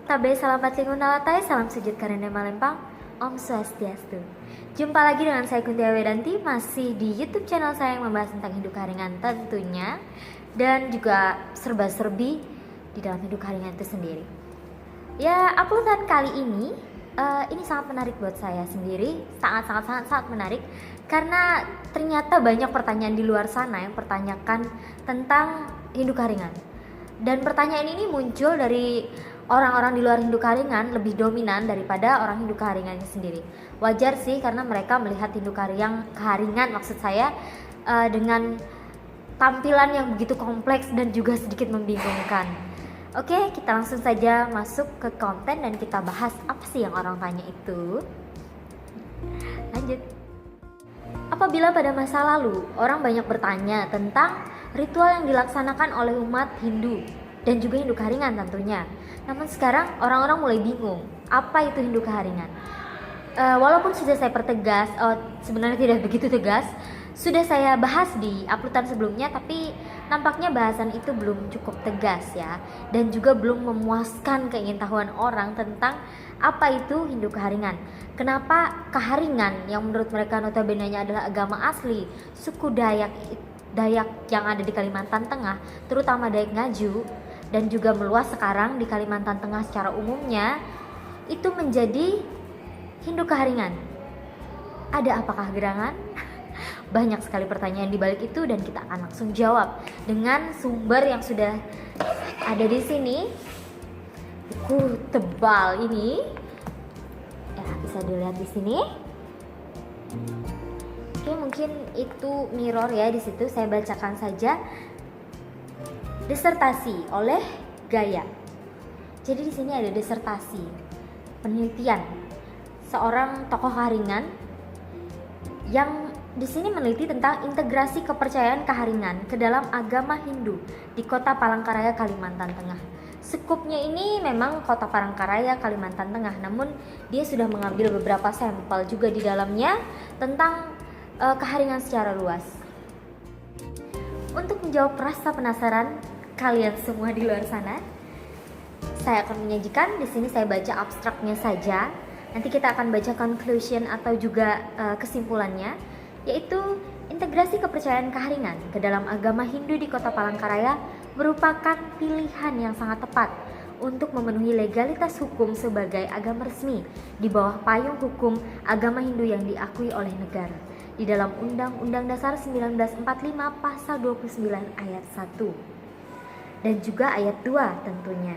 Tabe salam batlingun nalatai, salam sujud karena malempang, Om Swastiastu. Jumpa lagi dengan saya Kuntia Wedanti, masih di YouTube channel saya yang membahas tentang hidup keharian tentunya, dan juga serba-serbi di dalam hidup keharian itu sendiri. Ya, uploadan kali ini sangat menarik buat saya sendiri, sangat menarik karena ternyata banyak pertanyaan di luar sana yang pertanyakan tentang hidup keharian. Dan pertanyaan ini muncul dari orang-orang di luar Hindu Karingan lebih dominan daripada orang Hindu Karingannya sendiri. Wajar sih karena mereka melihat Hindu Karingan maksud saya dengan tampilan yang begitu kompleks dan juga sedikit membingungkan. Oke, kita langsung saja masuk ke konten dan kita bahas apa sih yang orang tanya itu. Lanjut. Apabila pada masa lalu orang banyak bertanya tentang ritual yang dilaksanakan oleh umat Hindu dan juga Hindu Karingan tentunya. Namun sekarang orang-orang mulai bingung, apa itu Hindu Karingan? Walaupun sudah saya pertegas, sebenarnya tidak begitu tegas, sudah saya bahas di uploadan sebelumnya, tapi nampaknya bahasan itu belum cukup tegas ya, dan juga belum memuaskan keingintahuan orang tentang apa itu Hindu Karingan. Kenapa Kaharingan yang menurut mereka notabene-nya adalah agama asli suku Dayak yang ada di Kalimantan Tengah, terutama Dayak Ngaju, dan juga meluas sekarang di Kalimantan Tengah secara umumnya, itu menjadi Hindu Kaharingan. Ada apakah gerangan? Banyak sekali pertanyaan di balik itu dan kita akan langsung jawab dengan sumber yang sudah ada di sini. Buku tebal ini, ya bisa dilihat di sini. Oke, mungkin itu mirror ya di situ. Saya bacakan saja. Disertasi oleh Gaya. Jadi di sini ada disertasi penelitian seorang tokoh Kaharingan yang di sini meneliti tentang integrasi kepercayaan Kaharingan ke dalam agama Hindu di Kota Palangkaraya, Kalimantan Tengah. Skupnya ini memang Kota Palangkaraya, Kalimantan Tengah, namun dia sudah mengambil beberapa sampel juga di dalamnya tentang Kaharingan secara luas. Untuk menjawab rasa penasaran kalian semua di luar sana, saya akan menyajikan di sini. Saya baca abstraknya saja. Nanti kita akan baca conclusion atau juga kesimpulannya, yaitu integrasi kepercayaan Kaharingan ke dalam agama Hindu di Kota Palangkaraya merupakan pilihan yang sangat tepat untuk memenuhi legalitas hukum sebagai agama resmi di bawah payung hukum agama Hindu yang diakui oleh negara di dalam Undang-Undang Dasar 1945 Pasal 29 Ayat 1 dan juga Ayat 2 tentunya.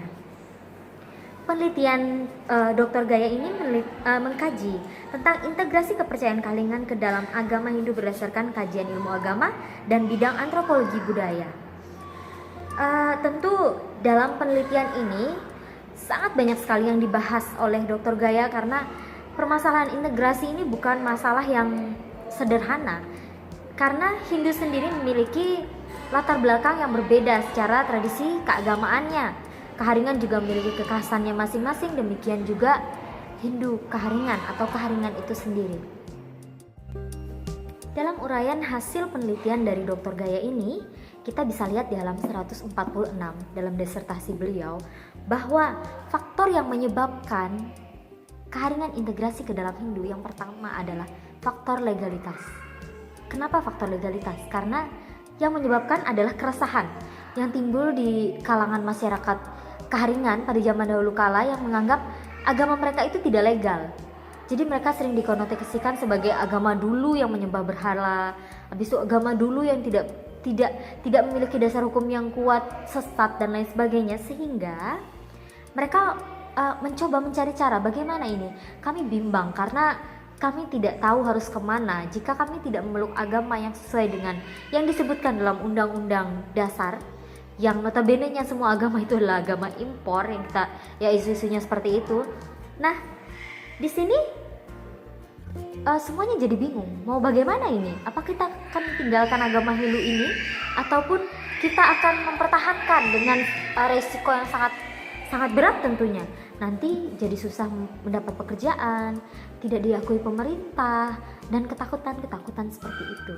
Penelitian Dr. Gaya ini mengkaji tentang integrasi kepercayaan Kaharingan ke dalam agama Hindu berdasarkan kajian ilmu agama dan bidang antropologi budaya. Tentu dalam penelitian ini sangat banyak sekali yang dibahas oleh Dr. Gaya karena permasalahan integrasi ini bukan masalah yang sederhana, karena Hindu sendiri memiliki latar belakang yang berbeda secara tradisi keagamaannya. Kaharingan juga memiliki kekhasannya masing-masing, demikian juga Hindu Kaharingan atau Kaharingan itu sendiri. Dalam uraian hasil penelitian dari Dr. Gaya ini, kita bisa lihat di halaman 146 dalam disertasi beliau bahwa faktor yang menyebabkan Kaharingan integrasi ke dalam Hindu yang pertama adalah faktor legalitas. Kenapa faktor legalitas? Karena yang menyebabkan adalah keresahan yang timbul di kalangan masyarakat Kaharingan pada zaman dahulu kala yang menganggap agama mereka itu tidak legal. Jadi mereka sering dikonotasikan sebagai agama dulu yang menyembah berhala, habis itu agama dulu yang tidak memiliki dasar hukum yang kuat, sesat dan lain sebagainya, sehingga mereka mencoba mencari cara bagaimana ini. Kami bimbang karena kami tidak tahu harus kemana jika kami tidak memeluk agama yang sesuai dengan yang disebutkan dalam Undang-Undang Dasar, yang notabene-nya semua agama itu adalah agama impor yang kita isu-isunya seperti itu. Nah, di sini semuanya jadi bingung. Mau bagaimana ini? Apa kita akan tinggalkan agama Hindu ini ataupun kita akan mempertahankan dengan resiko yang sangat berat tentunya. Nanti jadi susah mendapat pekerjaan, tidak diakui pemerintah, dan ketakutan seperti itu.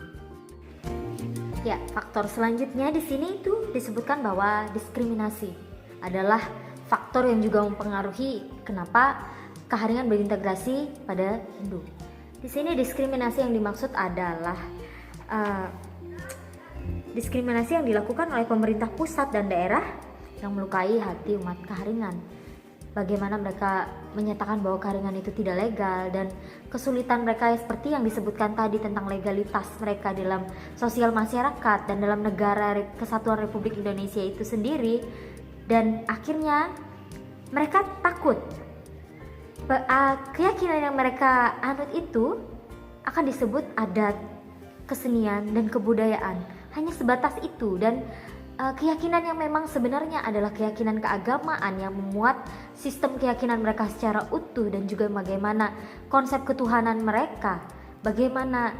Ya, faktor selanjutnya di sini itu disebutkan bahwa diskriminasi adalah faktor yang juga mempengaruhi kenapa Keharingan berintegrasi pada Hindu. Di sini diskriminasi yang dimaksud adalah diskriminasi yang dilakukan oleh pemerintah pusat dan daerah yang melukai hati umat Keharingan. Bagaimana mereka menyatakan bahwa Keharingan itu tidak legal, dan kesulitan mereka seperti yang disebutkan tadi tentang legalitas mereka dalam sosial masyarakat dan dalam negara Kesatuan Republik Indonesia itu sendiri. Dan akhirnya mereka takut keyakinan yang mereka anut itu akan disebut adat, kesenian, dan kebudayaan. Hanya sebatas itu, dan keyakinan yang memang sebenarnya adalah keyakinan keagamaan yang memuat sistem keyakinan mereka secara utuh, dan juga bagaimana konsep ketuhanan mereka, bagaimana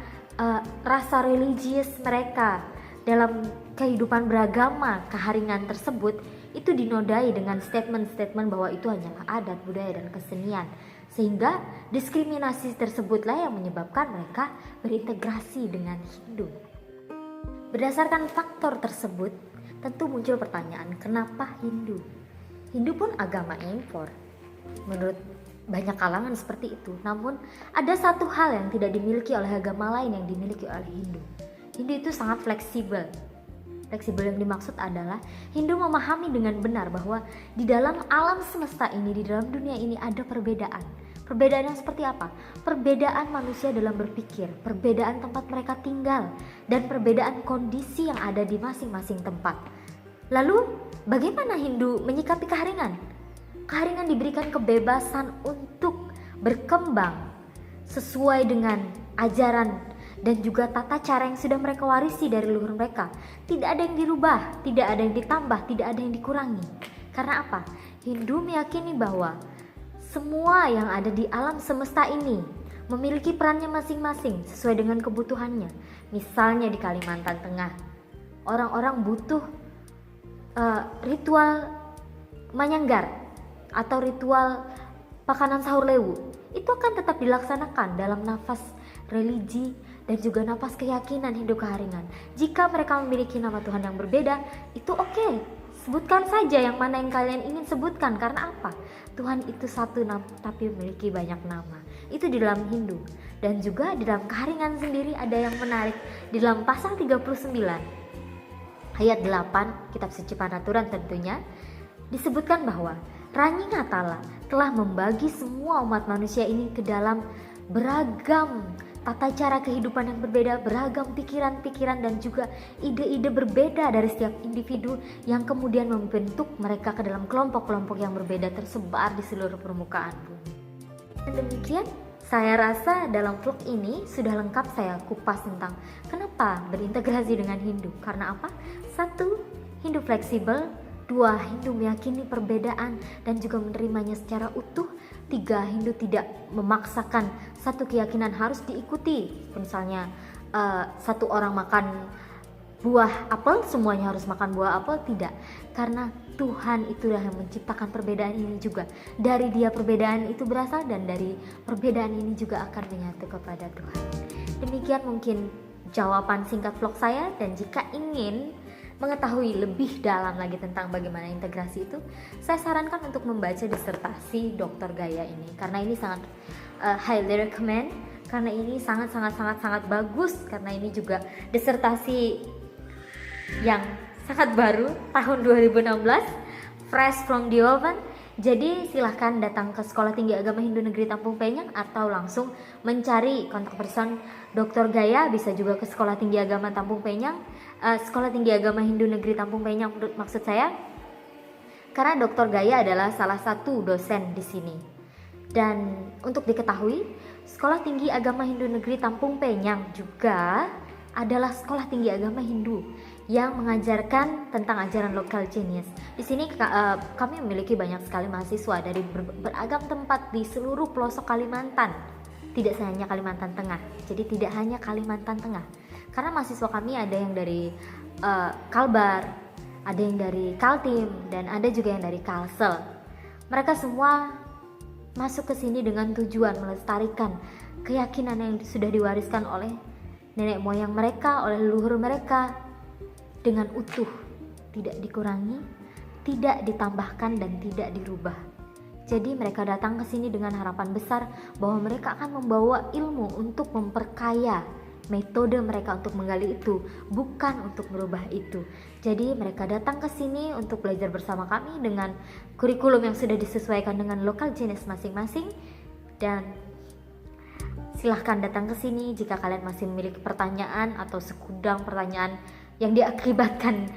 rasa religius mereka dalam kehidupan beragama Keharingan tersebut itu dinodai dengan statement-statement bahwa itu hanyalah adat, budaya, dan kesenian, sehingga diskriminasi tersebutlah yang menyebabkan mereka berintegrasi dengan Hindu. Berdasarkan faktor tersebut, tentu muncul pertanyaan, kenapa Hindu? Hindu pun agama impor. Menurut banyak kalangan seperti itu. Namun ada satu hal yang tidak dimiliki oleh agama lain yang dimiliki oleh Hindu. Hindu itu sangat fleksibel. Fleksibel yang dimaksud adalah Hindu memahami dengan benar bahwa di dalam alam semesta ini, di dalam dunia ini ada perbedaan. Perbedaan yang seperti apa? Perbedaan manusia dalam berpikir, perbedaan tempat mereka tinggal, dan perbedaan kondisi yang ada di masing-masing tempat. Lalu, bagaimana Hindu menyikapi Keharingan? Keharingan diberikan kebebasan untuk berkembang sesuai dengan ajaran dan juga tata cara yang sudah mereka warisi dari leluhur mereka. Tidak ada yang dirubah, tidak ada yang ditambah, tidak ada yang dikurangi. Karena apa? Hindu meyakini bahwa semua yang ada di alam semesta ini memiliki perannya masing-masing sesuai dengan kebutuhannya. Misalnya di Kalimantan Tengah, orang-orang butuh ritual manyanggar atau ritual pakanan sahur lewu. Itu akan tetap dilaksanakan dalam nafas religi dan juga nafas keyakinan Hindu Keharingan. Jika mereka memiliki nama Tuhan yang berbeda, itu oke. Sebutkan saja yang mana yang kalian ingin sebutkan. Karena apa? Tuhan itu satu tapi memiliki banyak nama. Itu di dalam Hindu. Dan juga di dalam Keharingan sendiri ada yang menarik. Di dalam pasal 39 ayat 8 Kitab Suci Panaturan tentunya disebutkan bahwa Ranyi Ngatala telah membagi semua umat manusia ini ke dalam beragam tata cara kehidupan yang berbeda, beragam pikiran-pikiran dan juga ide-ide berbeda dari setiap individu yang kemudian membentuk mereka ke dalam kelompok-kelompok yang berbeda tersebar di seluruh permukaan bumi. Dan demikian, saya rasa dalam vlog ini sudah lengkap saya kupas tentang kenapa berintegrasi dengan Hindu. Karena apa? 1. Hindu fleksibel. 2. Hindu meyakini perbedaan dan juga menerimanya secara utuh. 3. Hindu tidak memaksakan satu keyakinan harus diikuti. Misalnya satu orang makan buah apel, semuanya harus makan buah apel. Tidak, karena Tuhan itulah yang menciptakan perbedaan ini juga. Dari Dia perbedaan itu berasal, dan dari perbedaan ini juga akan menyatu kepada Tuhan. Demikian mungkin jawaban singkat vlog saya. Dan jika ingin mengetahui lebih dalam lagi tentang bagaimana integrasi itu, saya sarankan untuk membaca disertasi Dr. Gaya ini, karena ini sangat highly recommend, karena ini sangat bagus, karena ini juga disertasi yang sangat baru tahun 2016, fresh from the oven. Jadi silahkan datang ke Sekolah Tinggi Agama Hindu Negeri Tampung Penyang atau langsung mencari kontak person Dr. Gaya. Bisa juga ke Sekolah Tinggi Agama Tampung Penyang, Sekolah Tinggi Agama Hindu Negeri Tampung Penyang maksud saya, karena Dr. Gaya adalah salah satu dosen di sini. Dan untuk diketahui, Sekolah Tinggi Agama Hindu Negeri Tampung Penyang juga adalah sekolah tinggi agama Hindu yang mengajarkan tentang ajaran local genius. Di sini kami memiliki banyak sekali mahasiswa dari beragam tempat di seluruh pelosok Kalimantan. Tidak hanya Kalimantan Tengah. Jadi tidak hanya Kalimantan Tengah. Karena mahasiswa kami ada yang dari Kalbar, ada yang dari Kaltim, dan ada juga yang dari Kalsel. Mereka semua masuk ke sini dengan tujuan melestarikan keyakinan yang sudah diwariskan oleh nenek moyang mereka, oleh leluhur mereka dengan utuh, tidak dikurangi, tidak ditambahkan dan tidak dirubah. Jadi mereka datang ke sini dengan harapan besar bahwa mereka akan membawa ilmu untuk memperkaya metode mereka untuk menggali itu, bukan untuk merubah itu. Jadi mereka datang ke sini untuk belajar bersama kami dengan kurikulum yang sudah disesuaikan dengan lokal jenis masing-masing. Dan silahkan datang ke sini jika kalian masih memiliki pertanyaan atau sekudang pertanyaan yang diakibatkan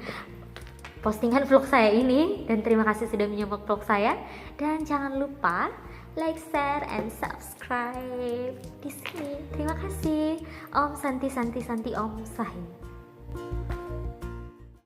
postingan vlog saya ini. Dan terima kasih sudah menyimak vlog saya. Dan jangan lupa like, share, and subscribe di sini. Terima kasih. Om Santi Santi Santi Om Sahih.